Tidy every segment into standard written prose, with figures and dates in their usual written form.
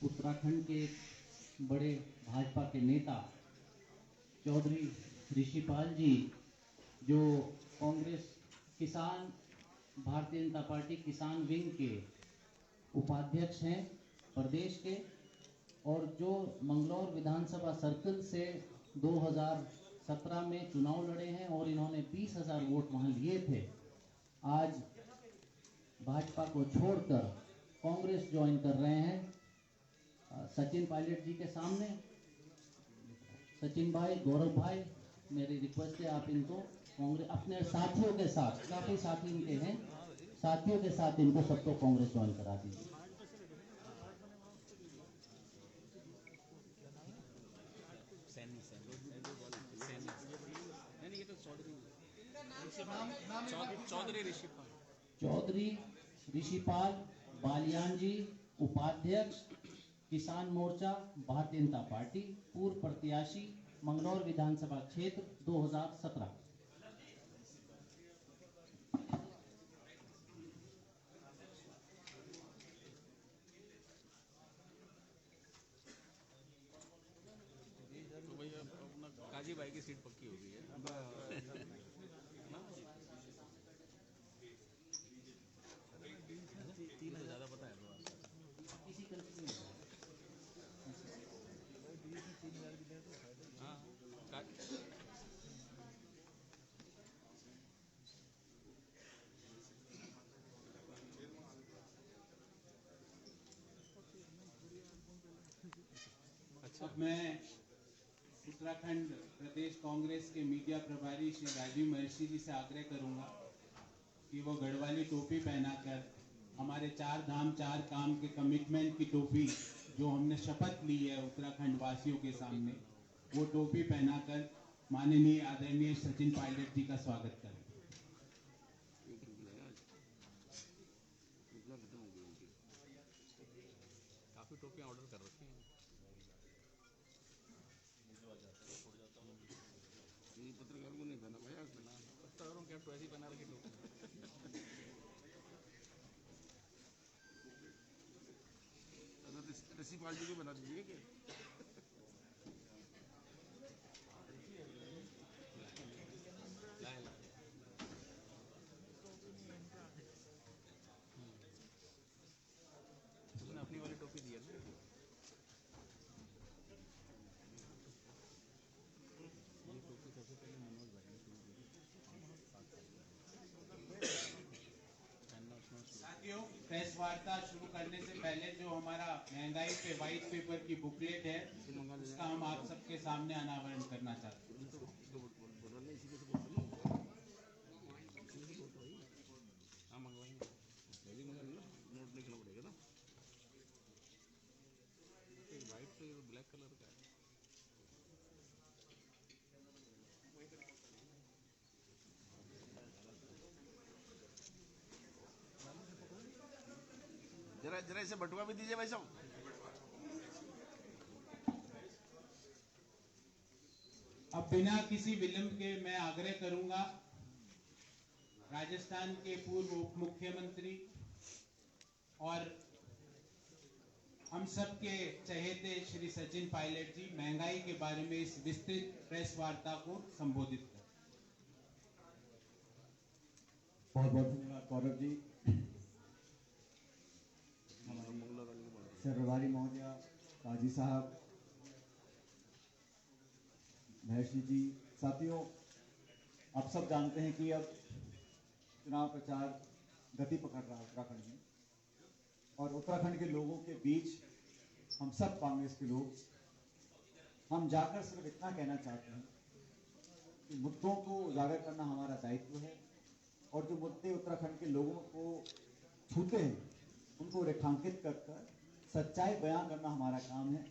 उत्तराखंड के बड़े भाजपा के नेता चौधरी ऋषिपाल जी, जो कांग्रेस किसान भारतीय जनता पार्टी किसान विंग के उपाध्यक्ष हैं प्रदेश के, और जो मंगलौर विधानसभा सर्कल से 2017 में चुनाव लड़े हैं और इन्होंने 20,000 वोट वहां लिए थे, आज भाजपा को छोड़कर कांग्रेस ज्वाइन कर रहे हैं। सचिन पायलट जी के सामने, सचिन भाई, गौरव भाई, मेरी रिक्वेस्ट है आप इनको कांग्रेस अपने साथियों के साथ, काफी साथी इनके हैं, साथियों के साथ इनको सबको कांग्रेस ज्वाइन करा दीजिए। चौधरी ऋषिपाल बालियान जी, उपाध्यक्ष किसान मोर्चा भारतीय जनता पार्टी, पूर्व प्रत्याशी मंगलौर विधानसभा क्षेत्र 2017। तो भैया अपना काजी भाई की सीट पक्की हो गई है ना। 3 से ज्यादा पता है किसी कंट्री में हाँ अच्छा। अब मैं उत्तराखंड प्रदेश कांग्रेस के मीडिया प्रभारी श्री राजीव महर्षि जी से आग्रह करूंगा कि वो गढ़वाली टोपी पहनाकर हमारे 4 धाम 4 काम के कमिटमेंट की टोपी, जो हमने शपथ ली है उत्तराखंड वासियों के सामने, वो टोपी पहनाकर माननीय आदरणीय सचिन पायलट जी का स्वागत करें। काफी टोपियां ऑर्डर कर रखी हैं। पत्रकारों को नहीं पहना भैया, पत्रकारों क्या तो ऐसी बना रखी टोपी। ऋषिपाल जी को बना दीजिए क्या? उसने अपनी वाली टोपी दी है ना। ये टोपी सबसे पहले मनोज भाई ने शुरू की। साथियों, प्रेस वार्ता शुरू करने से पहले जो हमारा महंगाई पे व्हाइट पेपर की बुकलेट है, उसका हम आप सबके सामने अनावरण करना चाहते हैं। हाँ मंगवाएंगे, नोट लिखना पड़ेगा ना। व्हाइट तो ब्लैक कलर का है। जरा जरा इसे बटुआ भी दीजिए भाई साहब। अब बिना किसी विलंब के मैं आग्रह करूंगा राजस्थान के पूर्व उप मुख्यमंत्री और हम सब के चहेते श्री सचिन पायलट जी महंगाई के बारे में इस विस्तृत प्रेस वार्ता को संबोधित करें। बहुत बहुत धन्यवाद गौरव जी, सरवारी महोदया, काजी साहब, महर्षि जी। साथियों, आप सब जानते हैं कि अब चुनाव प्रचार गति पकड़ रहा है उत्तराखंड में, और उत्तराखंड के लोगों के बीच हम सब कांग्रेस के लोग हम जाकर सिर्फ इतना कहना चाहते हैं कि मुद्दों को उजागर करना हमारा दायित्व है, और जो मुद्दे उत्तराखंड के लोगों को छूते हैं उनको रेखांकित कर सच्चाई बयां करना हमारा काम है।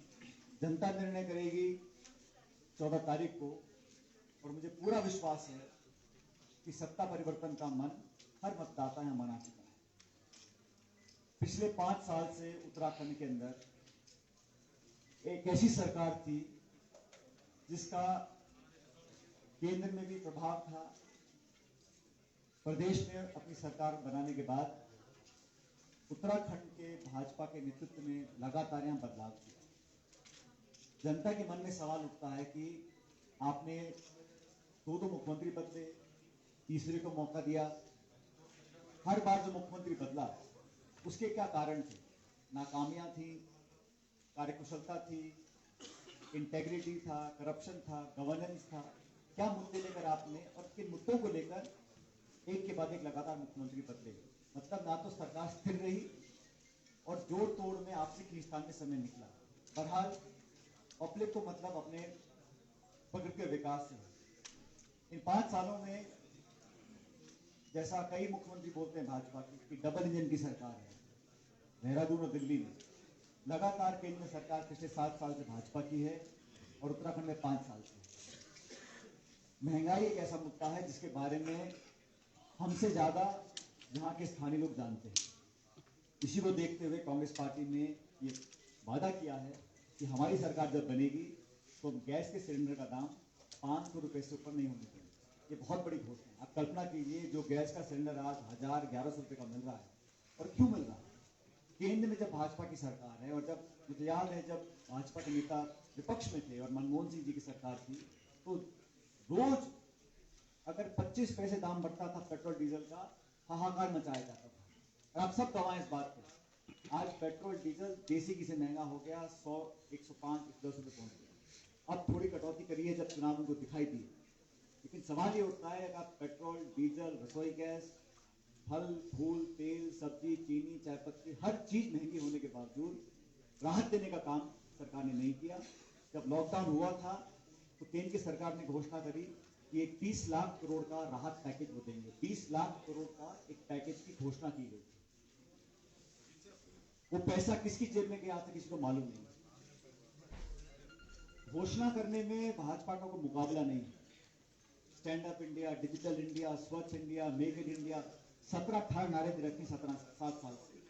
जनता निर्णय करेगी 14 तारीख को, और मुझे पूरा विश्वास है कि सत्ता परिवर्तन का मन हर मतदाता यहां मना चुका है। पिछले 5 साल से उत्तराखंड के अंदर एक ऐसी सरकार थी जिसका केंद्र में भी प्रभाव था, प्रदेश में अपनी सरकार बनाने के बाद उत्तराखंड के भाजपा के नेतृत्व में लगातार यहाँ बदलाव किया। जनता के मन में सवाल उठता है कि आपने दो मुख्यमंत्री बदले, तीसरे को मौका दिया, हर बार जो मुख्यमंत्री बदला उसके क्या कारण थे? नाकामियां थी, कार्यकुशलता थी, इंटेग्रिटी था, करप्शन था, गवर्नेंस था? क्या मुद्दे लेकर आपने और किन मुद्दों को लेकर एक के बाद एक लगातार मुख्यमंत्री बदले? मतलब ना तो सरकार स्थिर रही और जोड़ तोड़ में आपसी खींचतान में समय निकला। बहरहाल पब्लिक को मतलब अपने प्रगति और विकास से इन 5 सालों में, जैसा कई मुख्यमंत्री बोलते हैं भाजपा की कि डबल इंजन की सरकार है, देहरादून और दिल्ली में लगातार केंद्र में सरकार पिछले 7 साल से भाजपा की है और उत्तराखंड में 5 साल से। महंगाई एक ऐसा मुद्दा है जिसके बारे में हमसे ज्यादा यहाँ के स्थानीय लोग जानते हैं। इसी को देखते हुए कांग्रेस पार्टी ने ये वादा किया है कि हमारी सरकार जब बनेगी तो गैस के सिलेंडर का दाम 500 रुपए से ऊपर नहीं होने देंगे। ये बहुत बड़ी घोषणा है। आप कल्पना कीजिए, जो गैस का सिलेंडर आज 1000-1100 रुपए का मिल रहा है, और क्यों मिल रहा है? केंद्र में जब भाजपा की सरकार है, और जब मुझे याद है जब भाजपा के नेता विपक्ष में थे और मनमोहन सिंह जी की सरकार थी, तो रोज अगर 25 पैसे दाम बढ़ता था पेट्रोल डीजल का, हाहाकार मचाया जाता था। और आप सब गवाह इस बात पे। आज पेट्रोल डीजल देसी घी से महंगा हो गया, 100, 105, 110 रुपए पहुंच गया। अब थोड़ी कटौती करी है जब चुनाव उनको दिखाई दी, लेकिन सवाल ये उठता है अगर पेट्रोल, डीजल, रसोई गैस, फल, फूल, तेल, सब्जी, चीनी, चाय पत्ती, हर चीज महंगी होने के बावजूद राहत देने का काम सरकार ने नहीं किया। जब लॉकडाउन हुआ था तो केंद्र की सरकार ने घोषणा करी कि एक 30 लाख करोड़ का राहत पैकेज वो देंगे। 20 लाख करोड़ का एक पैकेज की घोषणा की गई। वो पैसा किसकी जेब में गया था किसी को मालूम नहीं। घोषणा करने में भाजपा का कोई मुकाबला नहीं। Stand up India, digital India, स्वच्छ इंडिया, मेक इन इंडिया, 17-18 नारे दे रखे 7 साल से।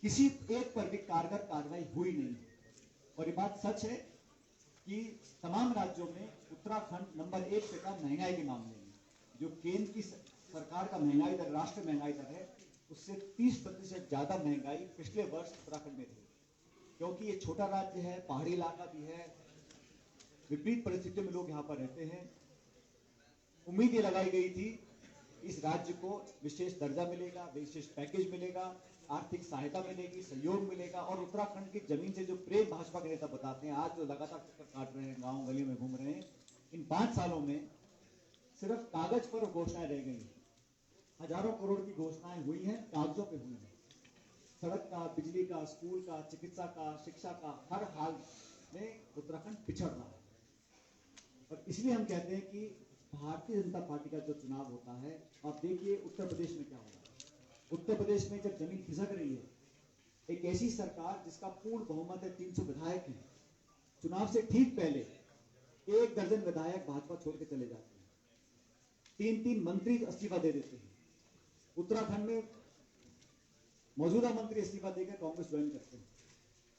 किसी एक पर भी कारगर कार्रवाई हुई नहीं। और ये बात सच है कि तमाम राज्यों में उत्तराखंड नंबर 1 पे था महंगाई के मामले में। जो केंद्र की सरकार का महंगाई दर, राष्ट्रीय महंगाई दर है, उससे 30% ज्यादा महंगाई पिछले वर्ष उत्तराखंड में थी। क्योंकि ये छोटा राज्य है, पहाड़ी इलाका भी है, विपरीत परिस्थितियों में लोग यहाँ पर रहते हैं। उम्मीद ये लगाई गई थी इस राज्य को विशेष दर्जा मिलेगा, विशेष पैकेज मिलेगा, आर्थिक सहायता मिलेगी, सहयोग मिलेगा। और उत्तराखंड की जमीन से जो प्रेम भाजपा के नेता बताते हैं, आज जो लगातार चक्कर काट रहे हैं, गांव गलियों में घूम रहे हैं, इन 5 सालों में सिर्फ कागज पर घोषणाएं रह गई। हजारों करोड़ की घोषणाएं हुई हैं, कागजों पे हुई हैं। सड़क का, बिजली का, स्कूल का, चिकित्सा का, शिक्षा का, हर हाल में उत्तराखंड पिछड़ रहा है। और इसलिए हम कहते हैं कि भारतीय जनता पार्टी का जो चुनाव होता है, आप देखिए उत्तर प्रदेश में क्या हो रहा है। उत्तर प्रदेश में जब जमीन खिसक रही है, एक ऐसी सरकार जिसका पूर्ण बहुमत है, 300 विधायक हैं, चुनाव से ठीक पहले 1 दर्जन विधायक भाजपा छोड़ के चले जाते हैं, 3-3 मंत्री इस्तीफा दे देते हैं। उत्तराखंड में मौजूदा मंत्री इस्तीफा देकर कांग्रेस ज्वाइन करते हैं।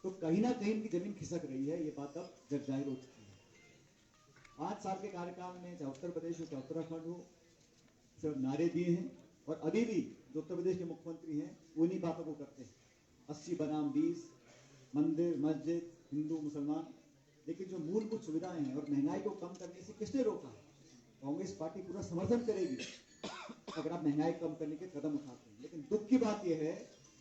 तो कहीं ना कहीं इनकी जमीन खिसक रही है, ये बात अब जग जाहिर हो चुकी है। 5 साल के कार्यकाल में चाहे उत्तर प्रदेश हो चाहे उत्तराखंड हो, सिर्फ नारे दिए हैं। और अभी भी जो उत्तर प्रदेश के मुख्यमंत्री हैं वो इन्हीं बातों को करते हैं, 80 बनाम 20, मंदिर, मस्जिद, हिंदू, मुसलमान। लेकिन जो मूलभूत सुविधाएं हैं और महंगाई को कम करने से किसने रोका? कांग्रेस पार्टी पूरा समर्थन करेगी अगर आप महंगाई कम करने के कदम उठाते हैं। लेकिन दुख की बात यह है,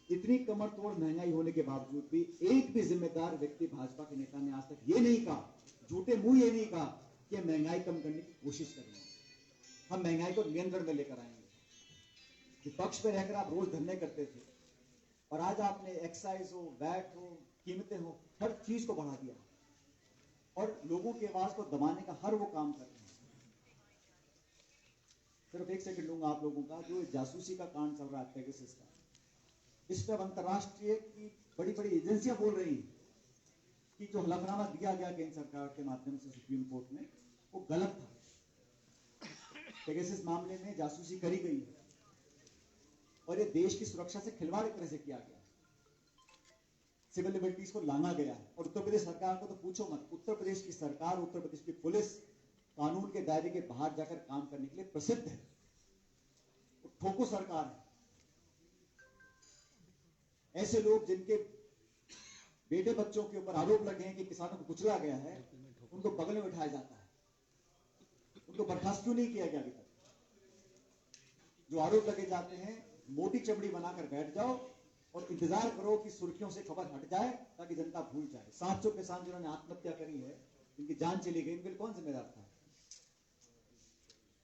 इतनी कमर तोड़ महंगाई होने के बावजूद भी एक भी जिम्मेदार व्यक्ति भाजपा के नेता ने आज तक ये नहीं कहा, झूठे मुंह ये नहीं कहा कि महंगाई कम करने की कोशिश करेंगे, हम महंगाई को नियंत्रण में लेकर आएंगे। विपक्ष में रहकर आप रोज धरने करते थे और आज आपने एक्साइज हो, वैट हो, कीमतें हो, हर चीज को बढ़ा दिया और लोगों की आवाज को दबाने का हर वो काम कर रहे हैं। सिर्फ 1 सेकंड लूंगा आप लोगों का। जो जासूसी का कांड चल रहा है पेगासस का, इस पर अंतरराष्ट्रीय की बड़ी बड़ी एजेंसियां बोल रही हैं कि जो हलफनामा दिया गया केंद्र सरकार के माध्यम से सुप्रीम कोर्ट में, वो गलत था। पेगासस मामले में जासूसी करी गई है और ये देश की सुरक्षा से खिलवाड़ एक तरह से किया गया, सिविल लिबर्टीज को लांघा गया है। और उत्तर प्रदेश सरकार को तो पूछो मत। उत्तर प्रदेश की सरकार, उत्तर प्रदेश की पुलिस कानून के दायरे के बाहर जाकर काम करने के लिए प्रसिद्ध है। ठोको सरकार है। ऐसे लोग जिनके बेटे बच्चों के ऊपर आरोप लगे हैं कि किसानों को कुचला गया है, उनको बगल में बिठाया जाता है। उनको बर्खास्त क्यों नहीं किया गया अभी तक? जो आरोप लगे जाते हैं, मोटी चमड़ी बनाकर बैठ जाओ और इंतजार करो कि सुर्खियों से खबर हट जाए ताकि जनता भूल जाए। 700 किसान जिन्होंने आत्महत्या करी है, इनकी जान चली गई, इनके लिए कौन जिम्मेदार था?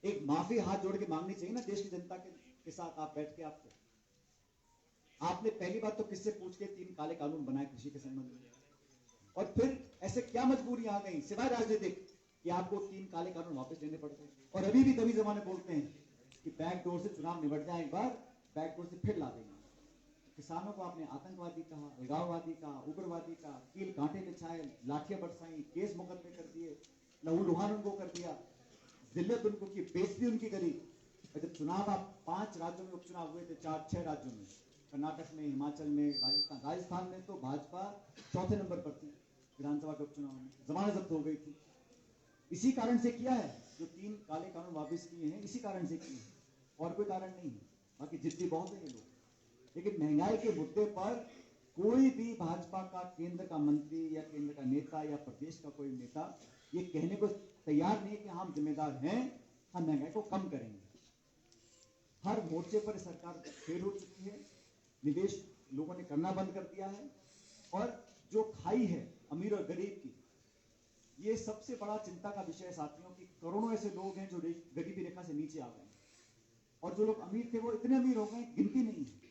एक माफी हाथ जोड़ के मांगनी चाहिए ना देश की जनता के साथ। आप बैठ के आपने पहली बात तो किससे पूछ के 3 काले कानून बनाए कृषि के संबंध में, और फिर ऐसे क्या मजबूरी आ गई सिवाय राजनीतिक कि आपको 3 काले कानून वापस लेने पड़ते? और अभी भी तभी जमाने बोलते हैं कि बैकडोर से चुनाव निपट जाए, एक बार बैकडोर से फिर ला देंगे। किसानों को आपने आतंकवादी कहा, अलगाववादी कहा, उग्रवादी कहा, कील कांटे बिछाए, लाठियां बरसाई, केस मुकदमे कर दिए, लहूलुहान उनको कर दिया, जिल्लत उनको की, बेइज्जती उनकी करी। जब चुनाव आप 5 राज्यों में उपचुनाव हुए थे, 4-6 राज्यों में, कर्नाटक में, हिमाचल में, राजस्थान में तो भाजपा चौथे नंबर पर थी विधानसभा के उपचुनाव में, जमानत जब्त हो गई थी। इसी कारण से किया है जो 3 काले कानून वापस किए हैं, इसी कारण से किए हैं, और कोई कारण नहीं है। बाकी जिद्दी बहुत है ये लोग, लेकिन महंगाई के मुद्दे पर कोई भी भाजपा का केंद्र का मंत्री या केंद्र का नेता या प्रदेश का कोई नेता ये कहने को तैयार नहीं कि हम जिम्मेदार हैं, हम महंगाई को कम करेंगे। हर मोर्चे पर सरकार फेल हो चुकी है, निवेश लोगों ने करना बंद कर दिया है, और जो खाई है अमीर और गरीब की, ये सबसे बड़ा चिंता का विषय है साथियों की। करोड़ों ऐसे लोग हैं जो गरीबी रेखा से नीचे आ गए, और जो लोग अमीर थे वो इतने अमीर हो गए गिनती नहीं है।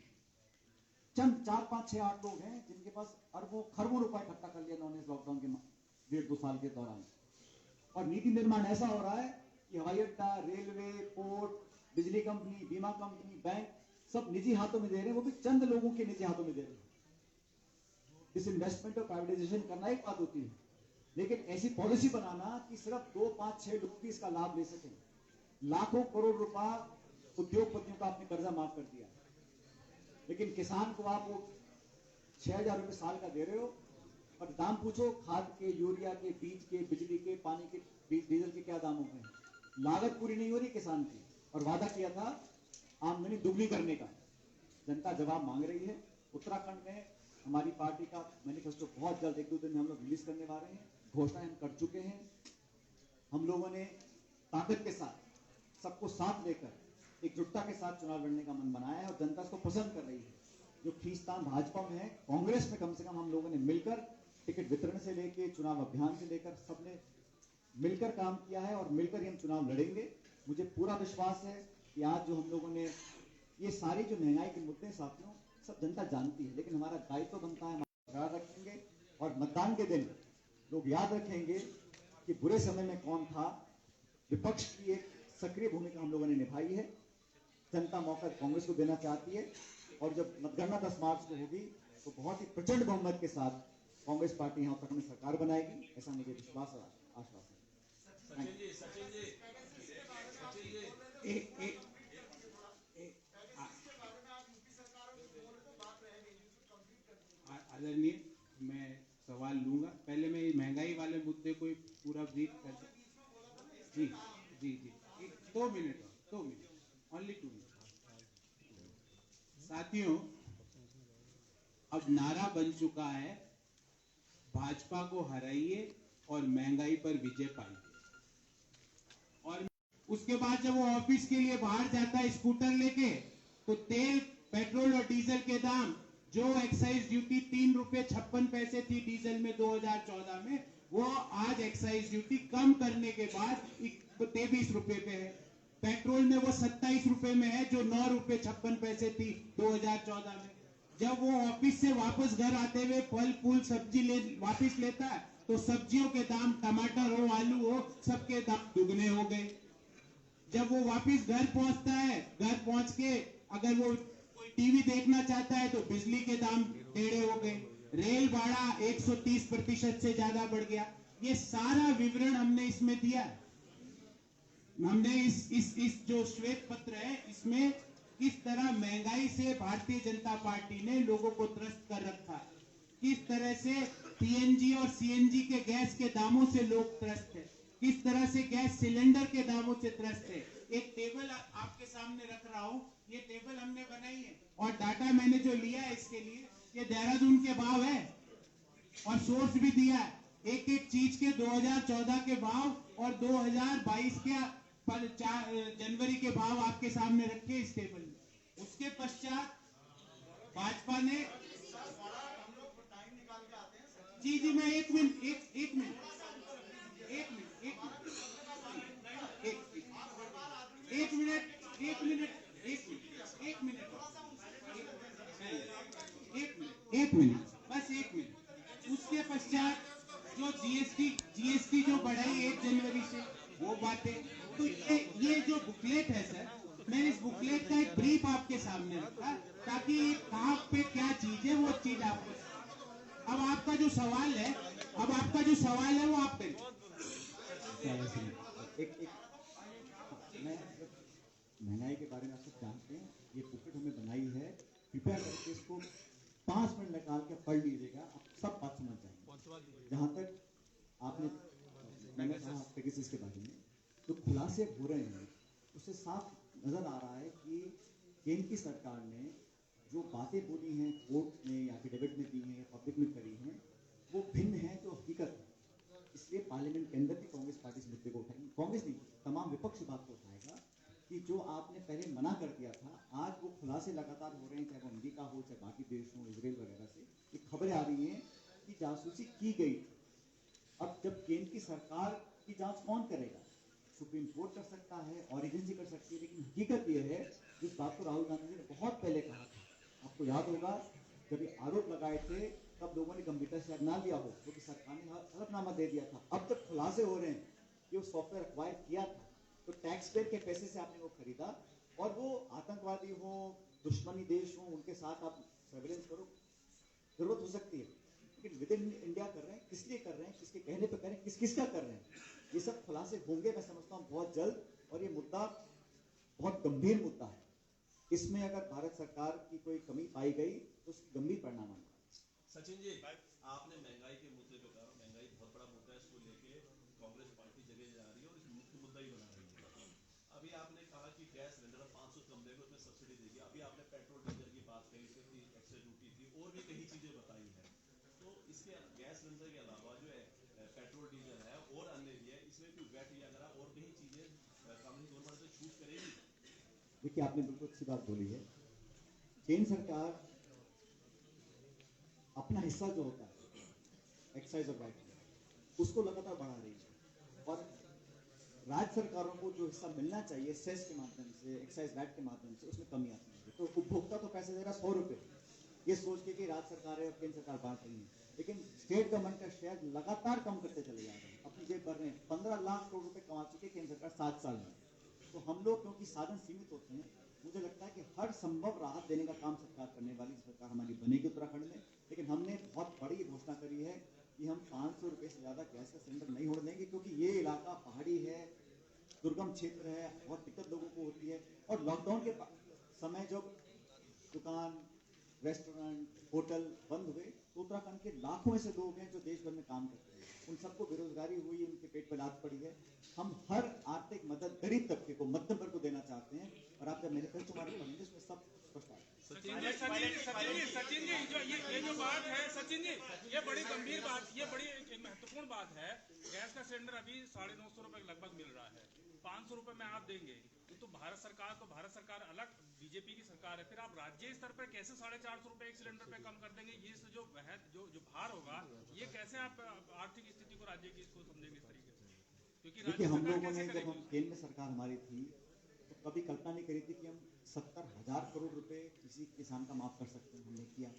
चंद 4, 5, 6, 8 लोग हैं जिनके पास अरबों खरबों रुपए इकट्ठा कर लिया उन्होंने इस लॉकडाउन के 1.5-2 साल के दौरान। और नीति निर्माण ऐसा हो रहा है कि हवाई अड्डा, रेलवे, पोर्ट, बिजली कंपनी, बीमा कंपनी, बैंक सब निजी हाथों में दे रहे हैं, वो भी चंद लोगों के निजी हाथों में दे रहे हैं। डिसइन्वेस्टमेंट और प्राइवेटाइजेशन करना एक बात होती है, लेकिन ऐसी पॉलिसी बनाना कि सिर्फ 2, 5, 6 लोग भी इसका लाभ ले सकें। लाखों करोड़ रुपया उद्योगपतियों का आपने कर्जा माफ कर दिया, लेकिन किसान को आप वो 6,000 रुपए साल का दे रहे हो, और दाम पूछो खाद के, यूरिया के, बीज के, बिजली के, पानी के, डीजल के क्या दाम हो गए। लागत पूरी नहीं हो रही किसान की, और वादा किया था आमदनी दुगनी करने का। जनता जवाब मांग रही है। उत्तराखंड में हमारी पार्टी का मैनिफेस्टो बहुत जल्द 1-2 दिन में हम लोग रिलीज करने वाले हैं। घोषणाएं हम कर चुके हैं। हम लोगों ने ताकत के साथ, सबको साथ लेकर, एकजुटता के साथ चुनाव लड़ने का मन बनाया है, और जनता इसको पसंद कर रही है। जो खींचतान भाजपा में है, कांग्रेस में कम से कम हम लोगों ने मिलकर टिकट वितरण से लेकर चुनाव अभियान से लेकर सबने मिलकर काम किया है, और मिलकर ही हम चुनाव लड़ेंगे। मुझे पूरा विश्वास है कि आज जो हम लोगों ने ये सारी जो महंगाई के मुद्दे साथियों सब जनता जानती है, लेकिन हमारा दायित्व बनता है, हम बरकरार रखेंगे, और मतदान के दिन लोग याद रखेंगे कि बुरे समय में कौन था। विपक्ष की एक सक्रिय भूमिका हम लोगों ने निभाई है। जनता मौका कांग्रेस को देना चाहती है, और जब मतगणना 10 मार्च को होगी तो बहुत ही प्रचंड बहुमत के साथ कांग्रेस पार्टी यहाँ उत्तराखंड में सरकार बनाएगी, ऐसा मुझे विश्वास और आश्वासन है। आदरणीय, मैं सवाल लूंगा। पहले मैं महंगाई वाले मुद्दे को पूरा ब्रीफ कर जी जी जी 2 मिनट, ओनली 2 मिनट। साथियों, अब नारा बन चुका है, भाजपा को हराइए और महंगाई पर विजय पाइए। और उसके बाद जब वो ऑफिस के लिए बाहर जाता है स्कूटर लेके, तो तेल, पेट्रोल और डीजल के दाम, जो एक्साइज ड्यूटी 3 रुपए 56 पैसे थी डीजल में 2014 में, वो आज एक्साइज ड्यूटी कम करने के बाद 23 रुपए पे है। पेट्रोल में वो 27 रुपए में है, जो 9 रुपए 56 पैसे थी 2014 में। जब वो ऑफिस से वापस घर आते हुए फल फूल सब्जी वापस लेता है, तो सब्जियों के दाम, टमाटर हो, आलू हो, सबके दाम दुगने हो गए। जब वो वापस घर पहुंचता है, घर पहुंच के अगर वो कोई टीवी देखना चाहता है तो बिजली के दाम टेढ़े हो गए। रेल भाड़ा 130% से ज्यादा बढ़ गया। ये सारा विवरण हमने इसमें दिया। हमने इस जो श्वेत पत्र है, इसमें किस तरह महंगाई से भारतीय जनता पार्टी ने लोगों को त्रस्त कर रखा है, किस तरह से पीएनजी और सीएनजी के गैस के दामों से लोग त्रस्त है, किस तरह से गैस सिलेंडर के दामों से त्रस्त है। एक टेबल आपके सामने रख रहा हूं, ये टेबल हमने बनाई है, और डाटा मैंने जो लिया है इसके लिए, ये देहरादून के भाव है और सोर्स भी दिया है, एक एक चीज के 2014 के भाव और 2022 के जनवरी के भाव आपके सामने रखे इस टेबल में। उसके पश्चात भाजपा ने जी मैं एक मिनट एक मिनट बस एक मिनट। उसके पश्चात जो जीएसटी जो बढ़ाई 1 जनवरी से, वो बातें। तो ये जो बुकलेट है सर, मैंने इस बुकलेट का एक ब्रीफ आपके सामने रखा ताकि कहाँ पे क्या चीज है वो चीज आपको। अब आपका जो सवाल है वो आप करिए। मैं महंगाई के बारे में आप सब जानते हैं, ये बुकलेट हमने बनाई है, कृपया करके इसको 5 मिनट निकाल के पढ़ लीजिएगा, आप सब बात समझ जाएंगे। जहाँ तक आपने मैंने कहा पेगासस के बारे में जो खुलासे हो रहे हैं, उससे साफ नजर आ रहा है कि केंद्र की सरकार ने जो बातें बोली हैं, कोर्ट में या एफिडेविट में दी हैं, पब्लिक में करी हैं, वो भिन्न है जो हकीकत है। इसलिए पार्लियामेंट के अंदर भी कांग्रेस पार्टी इस मुद्दे को उठाएगी, कांग्रेस नहीं, तमाम विपक्ष बात को उठाएगा कि जो आपने पहले मना कर दिया था, आज वो खुलासे लगातार हो रहे हैं, चाहे वो अमेरिका हो, चाहे बाकी देश हो, इजराइल वगैरह से ये खबरें आ रही हैं कि जासूसी की गई। अब जब केंद्र की सरकार की जांच कौन करेगा? सुप्रीम कोर्ट कर सकता है, ऑरिजिन से कर सकती है, लेकिन हकीकत यह है जिस बात को राहुल गांधी जी ने बहुत पहले कहा था, आपको याद होगा जब ये आरोप लगाए थे तब लोगों ने गंभीरता से ना लिया हो, क्योंकि सरकार ने हलफनामा दे दिया था। अब जब खुलासे हो रहे हैं कि वो सॉफ्टवेयर एक्वायर किया था, तो टैक्स पेयर के पैसे से आपने वो खरीदा, और वो आतंकवादी हो, दुश्मनी देश हो, उनके साथ आप सर्वेलेंस करो, जरूरत हो सकती है, लेकिन विद इन इंडिया कर रहे हैं, किस लिए कर रहे हैं, किसके कहने पे कर रहे हैं, किसका कर रहे हैं, ये सब खुलासे होंगे मैं समझता हूँ बहुत जल्द। और ये मुद्दा बहुत गंभीर मुद्दा है, इसमें अगर भारत सरकार की कोई कमी पाई गई तो उसकी गंभीर परिणाम आएगा। सचिन जी, आपने महंगाई के मुद्दे पे कहा, महंगाई बहुत बड़ा मुद्दा है, इसको लेके कांग्रेस पार्टी जगह जा रही है और इस मुख्य मुद्दा ही बना रही है। अभी आपने कहा कि गैस सिलेंडर 500 कम देगा, उसमें सब्सिडी देगी। अभी आपने पेट्रोल डीजल की बात कही, इसमें एक्स्ट्रा ड्यूटी थी, और भी कई चीजें बताई है। तो इसके गैस सिलेंडर के अलावा जो है पेट्रोल डीजल है और अन्य भी है, इसमें कोई वैट या अगर और कई चीजें कानूनी तौर पर छूट करेगी? देखिए, आपने बिल्कुल अच्छी बात बोली है। केंद्र सरकार अपना हिस्सा जो होता है एक्साइज और वैट, उसको लगातार बढ़ा रही है, और राज्य सरकारों को जो हिस्सा मिलना चाहिए सेस के माध्यम से, एक्साइज वैट के माध्यम से, उसमें कमी आती है। तो उपभोक्ता तो पैसे दे रहा 100 रुपये, ये सोच के कि राज्य सरकार है और केंद्र सरकार बांट रही है, लेकिन स्टेट गवर्नमेंट का शेयर लगातार कम करते चले जा रहे हैं, अपनी जेब भर रहे हैं। 15 लाख करोड़ रुपए कमा चुके केंद्र सरकार 7 साल में। तो हम लोग क्योंकि साधन सीमित होते हैं, मुझे लगता है कि हर संभव राहत देने का काम सरकार करने वाली सरकार हमारी बनेगी उत्तराखंड में। लेकिन हमने बहुत बड़ी घोषणा करी है कि हम 500 रुपये से ज़्यादा गैस का सिलेंडर नहीं होने देंगे, क्योंकि ये इलाका पहाड़ी है, दुर्गम क्षेत्र है, बहुत दिक्कत लोगों को होती है। और लॉकडाउन के समय जब दुकान, रेस्टोरेंट, होटल बंद हुए, तो उत्तराखंड के लाखों में से लोग हैं जो देश भर में काम करते हैं, उन सबको बेरोजगारी हुई, उनके पेट पर लात पड़ी है। हम हर आर्थिक मदद गरीब तबके को, मध्यम वर्ग को देना चाहते हैं, और आप जब मैनिफेस्टो हमारे पढ़ेंगे उसमें सब स्पष्ट आएगा। सचिन जी, जो ये जो बात है सचिन जी, ये बड़ी गंभीर बात, ये बड़ी महत्वपूर्ण बात है। गैस का सिलेंडर अभी 950 रुपए लगभग मिल रहा है, 500 रुपए में आप देंगे तो भारत सरकार अलग, बीजेपी की सरकार है, फिर आप राज्य स्तर पर कैसे 450 रुपए एक सिलेंडर पे कम कर देंगे? ये जो भार होगा, ये कैसे आप आर्थिक स्थिति को राज्य की इसको समझेंगे इस तरीके से? क्योंकि देखिए, हम लोगों ने जब हम केंद्र में सरकार हमारी थी तो कभी कल्पना नहीं करी थी कि हम 70,000 करोड़ रुपए किसी किसान का माफ कर सकते हैं। हमने किया।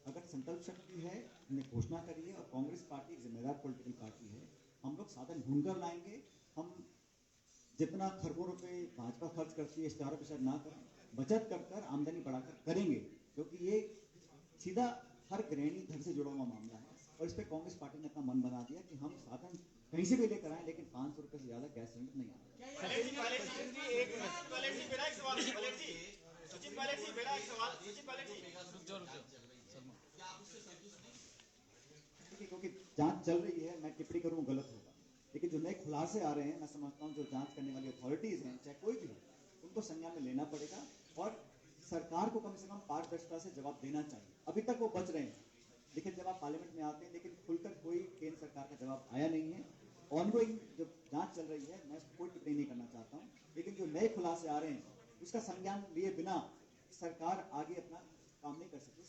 अगर संकल्प शक्ति है, हमने घोषणा करी है, और कांग्रेस पार्टी एक जिम्मेदार पॉलिटिकल पार्टी है, हम लोग साधन ढूंढकर लाएंगे। हम जितना खरबों रुपए भाजपा खर्च करती है, इस तरह पर ना करें, बचत कर आमदनी बढ़ाकर करेंगे, क्योंकि ये सीधा हर गृहिणी घर से जुड़ा हुआ मामला है। और इस पर कांग्रेस पार्टी ने अपना मन बना दिया कि हम साधन कहीं से भी लेकर आए, लेकिन 500 रुपए से ज्यादा गैस सिलेंडर नहीं आएगा। क्योंकि जांच चल रही है, मैं टिप्पणी करूं गलत होगा, लेकिन जो नए खुलासे आ रहे हैं, मैं समझता हूं जो जांच करने वाली अथॉरिटीज हैं, चाहे कोई भी हो, उनको संज्ञान में लेना पड़ेगा। और सरकार को कम से कम पारदर्शिता से जवाब देना चाहिए। अभी तक वो बच रहे हैं, लेकिन जब आप पार्लियामेंट में आते हैं, लेकिन खुलकर कोई केंद्र सरकार का जवाब आया नहीं है। ऑनगोइंग जो जांच चल रही है, मैं इस पर कोई टिप्पणी नहीं करना चाहता हूँ, लेकिन जो नए खुलासे आ रहे हैं उसका संज्ञान लिए बिना सरकार आगे अपना काम नहीं कर सकती।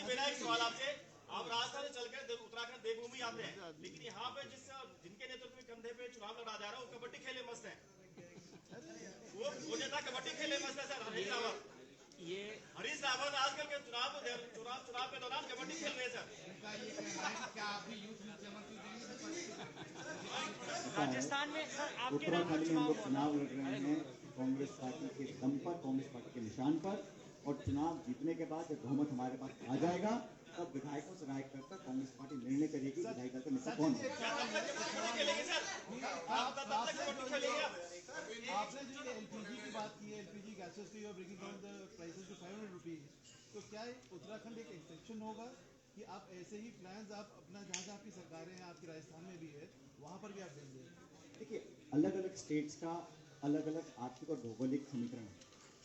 मेरा एक सवाल आपसे, आप राजस्थान से चलकर उत्तराखंड देवभूमि आते हैं, लेकिन यहाँ पे जिनके नेतृत्व में कंधे पे चुनाव लड़ा जा रहा है वो कबड्डी खेले मस्त है, वो नेता कबड्डी खेले मस्त है सर। हरीश रावत, ये हरीश रावत आजकल के चुनाव के दौरान कबड्डी खेल रहे हैं सर। राजस्थान में सर आपके उत्तराखंड में हम लोग चुनाव लड़ रहे हैं कांग्रेस पार्टी के दम पर, कांग्रेस पार्टी के निशान पर, और चुनाव जीतने के बाद जब बहुमत हमारे पास आ जाएगा तब विधायकों से राय करकर कांग्रेस पार्टी निर्णय करेगी विधायक दल का नेता कौन है। आपने जो एलपीजी की बात की है, एलपीजी गैसेस की, और bringing down the prices to 500 rupees, तो क्या उत्तराखंड एक एक्सेप्शन होगा कि आप ऐसे ही प्लान्स आप अपना जहाँ आपकी सरकारें हैं, आपकी राजस्थान में भी है, वहाँ पर भी आप देंगे? देखिए, अलग अलग स्टेट्स का अलग अलग आर्थिक और भौगोलिक समीकरण है,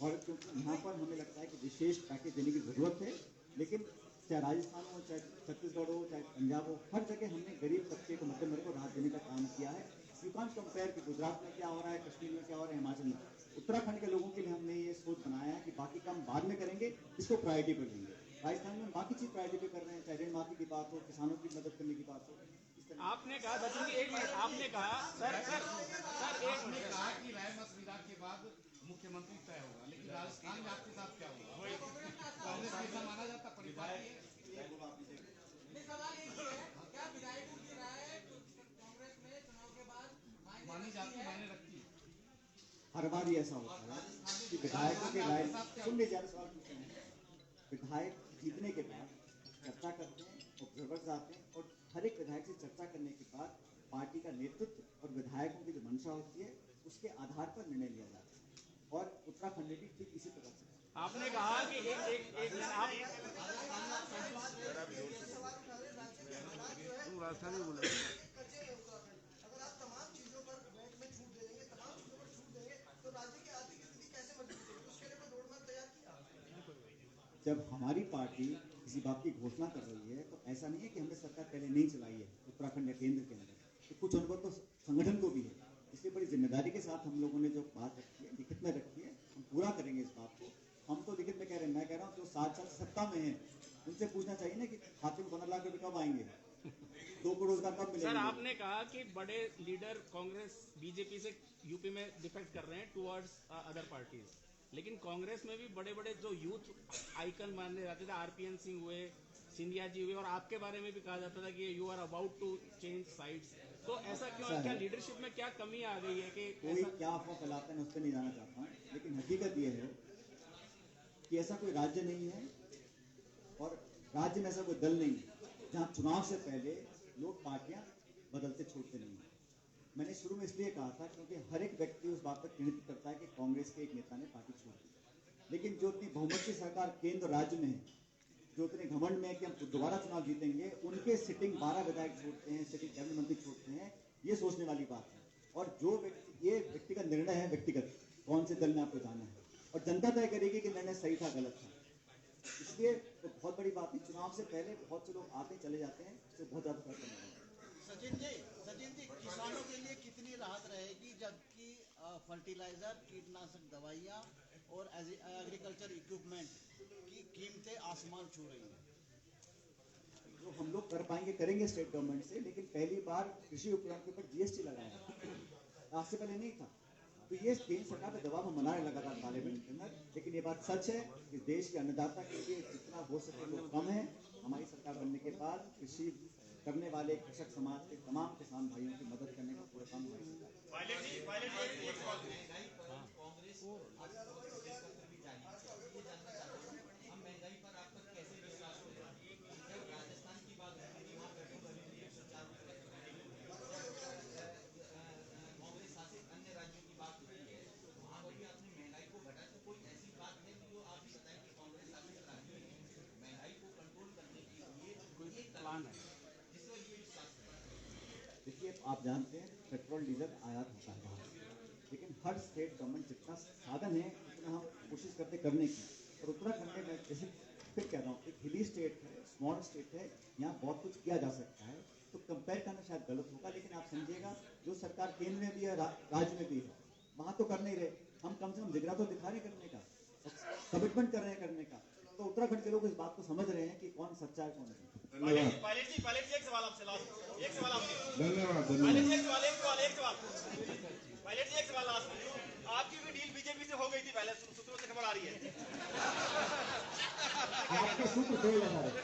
और क्योंकि यहाँ पर हमें लगता है कि विशेष पैकेज देने की जरूरत है, लेकिन चाहे राजस्थान हो, चाहे छत्तीसगढ़ हो, चाहे पंजाब हो, हर जगह हमने गरीब तबके को, मध्यम वर्ग को राहत देने का काम किया है। यू कांट कंपेयर कि गुजरात में क्या हो रहा है, कश्मीर में क्या हो रहा है, हिमाचल में। उत्तराखंड के लोगों के लिए हमने ये सोच बनाया है कि बाकी काम बाद में करेंगे, इसको प्रायोरिटी पर देंगे। राजस्थान में बाकी चीज प्रायोरिटी पे कर रहे हैं, चाहे ऋण माफी की बात हो, किसानों की मदद करने की बात हो। आपने कहा सचिन जी, एक मिनट, आपने कहा सर एक मिनट कहा कि राय मत विवाद के बाद मुख्यमंत्री तय होगा, लेकिन राजस्थान में आपके साथ क्या होगा? कांग्रेस ऐसा माना जाता परिवार मानी जाती, मायने रखती। हर बार ही ऐसा होता है कि विधायकों के राय सुन लीजिए, ज्यादा सवाल पूछते हैं। विधायक जीतने के बाद चर्चा करते हैं, ऑब्जर्वर्स आते हैं, और हर एक विधायक से चर्चा करने के बाद पार्टी का नेतृत्व और विधायकों की जो मंशा होती है उसके आधार पर निर्णय लिया जाता है, और उत्तराखंड में भी ठीक इसी प्रकार से। आपने कहा कि एक राजस्थानी बोले जब हमारी पार्टी किसी बात की घोषणा कर रही है तो ऐसा नहीं है कि हमने सरकार पहले नहीं चलाई है उत्तराखंड या केंद्र के अंदर, तो कुछ अनुभव तो संगठन को भी है। इसलिए बड़ी जिम्मेदारी के साथ हम लोगों ने जो बात रखी है, लिखित में रखी है, हम पूरा करेंगे इस बात को। हम तो लिखित में कह रहे हैं, मैं कह रहा हूँ जो 7 साल सत्ता में है उनसे पूछना चाहिए ना कि खाते में 15 लाख रुपए कब आएंगे, 2 करोड़ रोजगार कब मिलेंगे। सर आपने कहा कि बड़े लीडर कांग्रेस बीजेपी से यूपी में डिफेक्ट कर रहे हैं टुवर्ड्स अदर पार्टीज, लेकिन कांग्रेस में भी बड़े बड़े जो यूथ आइकन माने जाते थे, आरपीएन सिंह हुए, सिंधिया जी हुए, और आपके बारे में भी कहा जाता था कि you are about to change sides, तो ऐसा क्यों है? क्या लीडरशिप में क्या कमी आ गई है कि कोई क्या अफवाह फैलाते हैं उस पर नहीं जाना चाहता हूँ, लेकिन हकीकत ये है कि ऐसा कोई राज्य नहीं है और राज्य में ऐसा कोई दल नहीं है जहाँ चुनाव से पहले लोग पार्टियां बदलते छोड़ते नहीं हैं। मैंने शुरू में इसलिए कहा था क्योंकि हर एक व्यक्ति उस बात पर चिंतित करता है कि कांग्रेस के एक नेता ने पार्टी छोड़ दी, लेकिन जो इतनी बहुमत की सरकार केंद्र राज्य में है, जो इतने घमंड में है कि हम दोबारा चुनाव जीतेंगे, उनके सिटिंग 12 विधायक छोड़ते हैं, सिटिंग कैबिनेट मंत्री छोड़ते हैं, ये सोचने वाली बात है। और जो व्यक्ति, ये व्यक्तिगत निर्णय है, व्यक्तिगत कौन से दल में आपको जाना है, और जनता तय करेगी कि निर्णय सही था गलत था। इसलिए तो बहुत बड़ी बात है, चुनाव से पहले बहुत से लोग आते चले जाते हैं, तो बहुत ज्यादा फर्क पड़ेगा। सचिन जी, किसानों के लिए कितनी राहत रहेगी जबकि फर्टिलाइजर, कीटनाशक दवाइयाँ और एग्रीकल्चर इक्विपमेंट की कीमतें आसमान छू रही हैं? जो हम लोग कर पाएंगे करेंगे स्टेट गवर्नमेंट से, लेकिन पहली बार कृषि उपकरण के ऊपर जीएसटी लगाया, आज से पहले नहीं था। तो ये केंद्र सरकार का दबाव हम बना रहे लगातार पार्लियामेंट के अंदर, लेकिन ये बात सच है कि देश के अन्नदाता के लिए जितना हो सके वो कम है। हमारी सरकार बनने के बाद कृषि करने वाले कृषक समाज के तमाम किसान भाइयों की मदद करने का पूरा काम हमारी सरकार। देखिए, आप जानते हैं पेट्रोल डीजल आयात होता है बाहर, लेकिन हर स्टेट गवर्नमेंट जितना साधन है उतना हम कोशिश करते करने की। और उत्तराखंड में जैसे फिर कह रहा हूँ, एक हिली स्टेट है, स्मॉल स्टेट है, यहाँ बहुत कुछ किया जा सकता है। तो कंपेयर करना शायद गलत होगा, लेकिन आप समझिएगा जो सरकार केंद्र में भी है, राज्य में भी है, वहाँ तो कर नहीं रहे, हम कम से कम जिगरा तो दिखा रहे करने का, कमिटमेंट कर रहे हैं करने का। तो उत्तराखंड के लोग इस बात को समझ रहे हैं कि कौन सच्चा है कौन नहीं। पायलट जी एक सवाल आपसे लास्ट, एक सवाल आपसे। धन्यवाद। पायलट जी एक सवाल पायलट जी एक सवाल लास्ट। आपकी भी डील बीजेपी से हो गई थी पहले, सूत्रों से खबर आ रही है। आपके सूत्र खोल लगा रहे